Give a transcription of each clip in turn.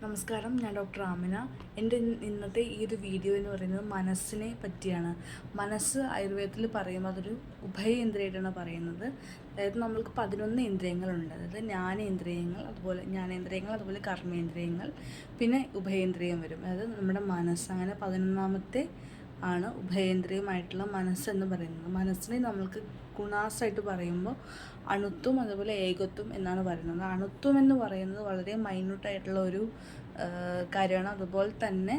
നമസ്കാരം, ഞാൻ ഡോക്ടർ ആമിന. എൻ്റെ ഇന്നത്തെ ഈ ഒരു വീഡിയോ എന്ന് പറയുന്നത് മനസ്സിനെ പറ്റിയാണ്. മനസ്സ് ആയുർവേദത്തിൽ പറയുമ്പോൾ അതൊരു ഉഭയേന്ദ്രിയമായിട്ടാണ് പറയുന്നത്. അതായത് നമ്മൾക്ക് 11 ഇന്ദ്രിയങ്ങളുണ്ട്. അതായത് ജ്ഞാനേന്ദ്രിയങ്ങൾ, അതുപോലെ കർമ്മേന്ദ്രിയങ്ങൾ, പിന്നെ ഉഭയേന്ദ്രിയം വരും. അതായത് നമ്മുടെ മനസ്സ്, അങ്ങനെ 11ാമത്തെ ആണ് ഉഭയേന്ദ്രിയമായിട്ടുള്ള മനസ്സെന്ന് പറയുന്നത്. മനസ്സിനെ നമ്മൾക്ക് ഗുണാസായിട്ട് പറയുമ്പോൾ അണുത്വം അതുപോലെ ഏകത്വം എന്നാണ് പറയുന്നത്. അണുത്വം എന്ന് പറയുന്നത് വളരെ മൈന്യൂട്ടായിട്ടുള്ള ഒരു കാര്യമാണ്. അതുപോലെ തന്നെ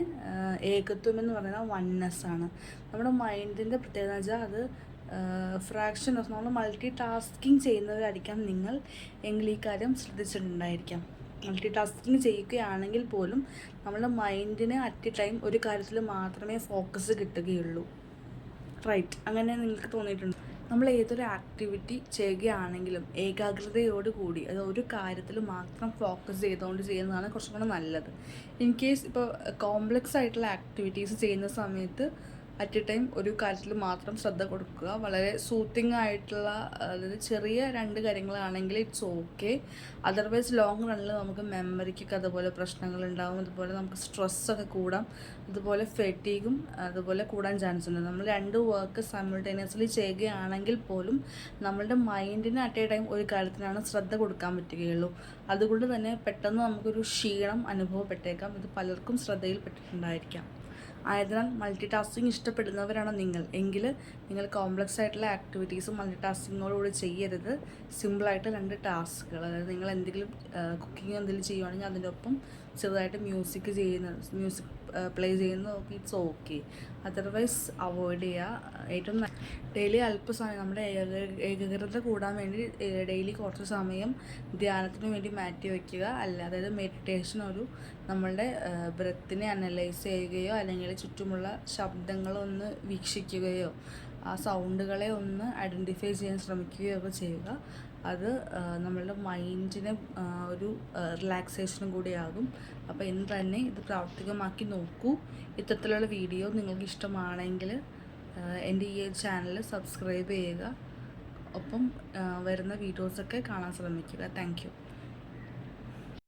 ഏകത്വം എന്ന് പറയുന്നത് വൺനെസ്സാണ്. നമ്മുടെ മൈൻഡിൻ്റെ പ്രത്യേകത എന്ന് വെച്ചാൽ അത് ഫ്രാക്ഷൻ ഓഫ് നമ്മൾ മൾട്ടി ടാസ്കിങ് ചെയ്യുന്നവരായിരിക്കാം നിങ്ങൾ, എങ്കിൽ ഈ കാര്യം ശ്രദ്ധിച്ചിട്ടുണ്ടായിരിക്കാം. മൾട്ടി ടാസ്കിങ് ചെയ്യുകയാണെങ്കിൽ പോലും നമ്മുടെ മൈൻഡിന് അറ്റ് എ ടൈം ഒരു കാര്യത്തിൽ മാത്രമേ ഫോക്കസ് കിട്ടുകയുള്ളൂ. റൈറ്റ്, അങ്ങനെ നിങ്ങൾക്ക് തോന്നിയിട്ടുണ്ട്? നമ്മൾ ഏതൊരു ആക്ടിവിറ്റി ചെയ്യുകയാണെങ്കിലും ഏകാഗ്രതയോടുകൂടി അത് ഒരു കാര്യത്തിൽ മാത്രം ഫോക്കസ് ചെയ്തുകൊണ്ട് ചെയ്യുന്നതാണ് കുറച്ചും കൂടെ നല്ലത്. ഇൻ കേസ് ഇപ്പോൾ കോംപ്ലക്സ് ആയിട്ടുള്ള ആക്ടിവിറ്റീസ് ചെയ്യുന്ന സമയത്ത് അറ്റ് എ ടൈം ഒരു കാര്യത്തിൽ മാത്രം ശ്രദ്ധ കൊടുക്കുക. വളരെ സൂത്തിങ് ആയിട്ടുള്ള, അതായത് ചെറിയ 2 കാര്യങ്ങളാണെങ്കിൽ ഇറ്റ്സ് ഓക്കെ. അതർവൈസ് ലോങ് റണ്ണിൽ നമുക്ക് മെമ്മറിക്കൊക്കെ അതുപോലെ പ്രശ്നങ്ങളുണ്ടാകും. അതുപോലെ നമുക്ക് സ്ട്രെസ്സൊക്കെ കൂടാം. അതുപോലെ ഫെറ്റീഗും അതുപോലെ കൂടാൻ ചാൻസ് ഉണ്ട്. നമ്മൾ 2 വർക്ക് സൈമിൾട്ടേനിയസ്ലി ചെയ്യുകയാണെങ്കിൽ പോലും നമ്മളുടെ മൈൻഡിന് അറ്റ് എ ടൈം ഒരു കാര്യത്തിനാണ് ശ്രദ്ധ കൊടുക്കാൻ പറ്റുകയുള്ളൂ. അതുകൊണ്ട് തന്നെ പെട്ടെന്ന് നമുക്കൊരു ക്ഷീണം അനുഭവപ്പെട്ടേക്കാം. ഇത് പലർക്കും ശ്രദ്ധയിൽപ്പെട്ടിട്ടുണ്ടായിരിക്കാം. ആയതിനാൽ മൾട്ടി ടാസ്കിങ് ഇഷ്ടപ്പെടുന്നവരാണ് എങ്കിൽ നിങ്ങൾ കോംപ്ലക്സ് ആയിട്ടുള്ള ആക്ടിവിറ്റീസും മൾട്ടി ടാസ്കിങ്ങോടുകൂടി ചെയ്യരുത്. സിമ്പിളായിട്ട് 2 ടാസ്കുകൾ, അതായത് നിങ്ങൾ എന്തെങ്കിലും കുക്കിംഗ് എന്തെങ്കിലും ചെയ്യുവാണെങ്കിൽ അതിൻ്റെ ഒപ്പം ചെറുതായിട്ട് മ്യൂസിക് പ്ലേ ചെയ്യുന്നത് ഇറ്റ്സ് ഓക്കെ. അതർവൈസ് അവോയ്ഡ് ചെയ്യുക. ഏറ്റവും ഡെയിലി അല്പസമയം നമ്മുടെ ഏകാഗ്രത കൂടാൻ വേണ്ടി ഡെയിലി കുറച്ച് സമയം ധ്യാനത്തിന് വേണ്ടി മാറ്റി വയ്ക്കുക. അതായത് മെഡിറ്റേഷൻ, നമ്മളുടെ ബ്രെത്തിനെ അനലൈസ് ചെയ്യുകയോ അല്ലെങ്കിൽ ചുറ്റുമുള്ള ശബ്ദങ്ങളൊന്ന് വീക്ഷിക്കുകയോ ആ സൗണ്ടുകളെ ഒന്ന് ഐഡൻറ്റിഫൈ ചെയ്യാൻ ശ്രമിക്കുകയോ ഒക്കെ ചെയ്യുക. അത് നമ്മളുടെ മൈൻഡിന് ഒരു റിലാക്സേഷനും കൂടിയാകും. അപ്പോൾ ഇന്ന് തന്നെ ഇത് പ്രാവർത്തികമാക്കി നോക്കൂ. ഇത്തരത്തിലുള്ള വീഡിയോ നിങ്ങൾക്ക് ഇഷ്ടമാണെങ്കിൽ എൻ്റെ ഈ ചാനൽ സബ്സ്ക്രൈബ് ചെയ്യുക. ഒപ്പം വരുന്ന വീഡിയോസൊക്കെ കാണാൻ ശ്രമിക്കുക. Thank you.